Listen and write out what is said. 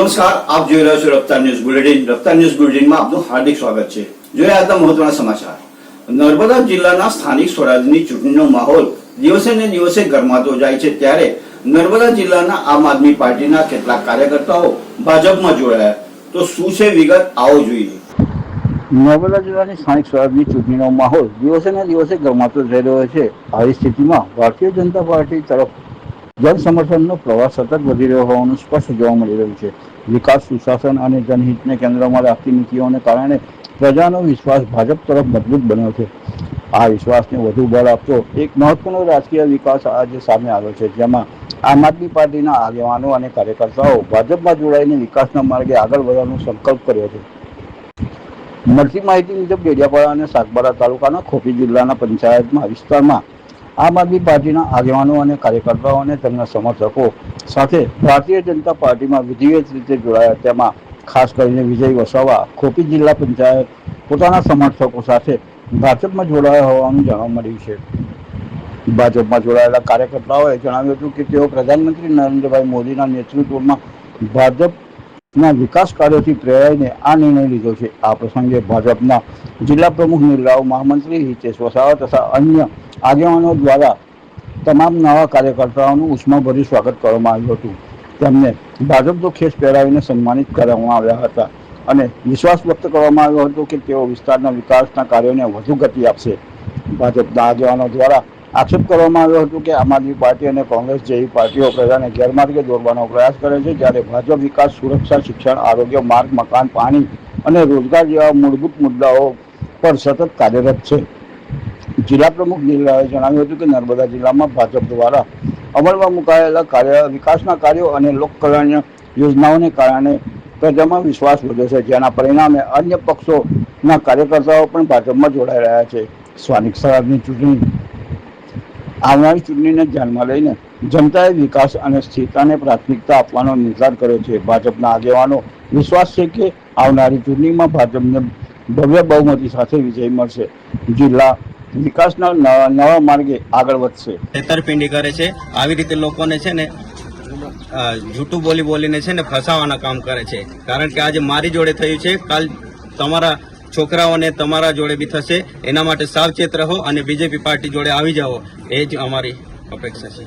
નમસ્કાર, આપ જોઈ રહ્યા છો રફતાર ન્યૂઝ બુલેટિન. રફતાર ન્યૂઝ બુલેટિનમાં આપનું હાર્દિક સ્વાગત છે. જોઈએ આજના મહત્વના સમાચાર. નર્મદા જિલ્લાના સ્થાનિક સ્વરાજની ચૂંટણીનો માહોલ દિવસે ને દિવસે ગરમાતો જાય છે, ત્યારે નર્મદા જિલ્લાના આમ આદમી પાર્ટીના કેટલાક કાર્યકર્તાઓ ભાજપમાં જોડાયા. તો શું છે વિગત, આવો જોઈએ. નર્મદા જિલ્લાની સ્થાનિક સ્વરાજની ચૂંટણીનો માહોલ દિવસે ને દિવસે ગરમાતો જઈ રહ્યો છે. આવી સ્થિતિમાં ભારતીય જનતા પાર્ટી તરફ જન સમર્થનનો પ્રવાહ સતત વધી રહ્યો હોવાનું સ્પષ્ટ જોવા મળી રહ્યું છે. વિકાસ, સુશાસન અને જનહિતને કેન્દ્રમાં રાખતી નીતિઓને કારણે પ્રજાનો વિશ્વાસ ભાજપ તરફ મજબૂત બન્યો છે. આ વિશ્વાસને વધુ બળ આપતો એક મહત્વનો રાજકીય વિકાસ આજે સામે આવ્યો છે, જેમાં આમ આદમી પાર્ટીના આગેવાનો અને કાર્યકર્તાઓ ભાજપમાં જોડાઈને વિકાસના માર્ગે આગળ વધવાનો સંકલ્પ કર્યો છે. મળતી માહિતી મુજબ ડેડિયાપાડા અને સાગબારા તાલુકાના ખોખી જિલ્લાના પંચાયતમાં વિસ્તારમાં આમ આદમી પાર્ટીના આગેવાનો અને કાર્યકર્તાઓ અને તેમના સમર્થકો સાથે ભારતીય જનતા પાર્ટીમાં વિધિવત રીતે જોડાયા. તેમાં ખાસ કરીને વિજય વસાવા ખોખી જિલ્લા પંચાયત પોતાના સમર્થકો સાથે ભાજપમાં જોડાયા હોવાનું જાણવા મળ્યું છે. ભાજપમાં જોડાયેલા કાર્યકર્તાઓએ જણાવ્યું હતું કે તેઓ પ્રધાનમંત્રી નરેન્દ્રભાઈ મોદીના નેતૃત્વમાં ભાજપના વિકાસ કાર્યોથી પ્રેરાઈને આ નિર્ણય લીધો છે. આ પ્રસંગે ભાજપના જિલ્લા પ્રમુખ નિર્લાવ મહામંત્રી હિતેશ વસાવા તથા અન્ય આગેવાનો દ્વારા તમામ નવા કાર્યકર્તાઓનું ઉષ્માભર્યું સ્વાગત કરવામાં આવ્યું હતું. તેમને ભાજપનો ખેસ પહેરાવીને સન્માનિત કરવામાં આવ્યા હતા અને વિશ્વાસ વ્યક્ત કરવામાં આવ્યો હતો કે તેઓ વિસ્તારના વિકાસના કાર્યોને વધુ ગતિ આપશે. ભાજપના આગેવાનો દ્વારા આક્ષેપ કરવામાં આવ્યો હતો કે આમ આદમી પાર્ટી અને કોંગ્રેસ જેવી પાર્ટીઓ પ્રજાને ગેરમાર્ગે દોરવાનો પ્રયાસ કરે છે, જ્યારે ભાજપ વિકાસ, સુરક્ષા, શિક્ષણ, આરોગ્ય, માર્ગ, મકાન, પાણી અને રોજગાર જેવા મૂળભૂત મુદ્દાઓ પર સતત કાર્યરત છે. જિલ્લા પ્રમુખ નિર્લાએ જણાવ્યું હતું કે નર્મદા જિલ્લામાં ભાજપ દ્વારા અમલમાં મુકાયેલા વિકાસના કાર્યો અને લોકકલ્યાણ યોજનાઓને કારણે પ્રજામાં વિશ્વાસ વધ્યો છે, જેના પરિણામે અન્ય પક્ષોના કાર્યકર્તાઓ પણ ભાજપમાં જોડાઈ રહ્યા છે. સ્થાનિક સ્વરાજની આવનારી ચૂંટણીને ધ્યાનમાં લઈને જનતાએ વિકાસ અને સ્થિરતાને પ્રાથમિકતા આપવાનો નિર્ધાર કર્યો છે. ભાજપના આગેવાનો વિશ્વાસ છે કે આવનારી ચૂંટણીમાં ભાજપને ભવ્ય બહુમતી સાથે વિજય મળશે. જિલ્લા વિકાસના નવા માર્ગે આગળ વધશે. છેતરપિંડી કરે છે, આવી રીતે લોકોને છે ને જૂઠું બોલીને છે ને ફસાવાના કામ કરે છે. કારણ કે આજે મારી જોડે થયું છે, કાલ તમારા છોકરાઓને તમારા જોડે બી થશે. એના માટે સાવચેત રહો અને બીજેપી પાર્ટી જોડે આવી જાઓ, એ જ અમારી અપેક્ષા છે.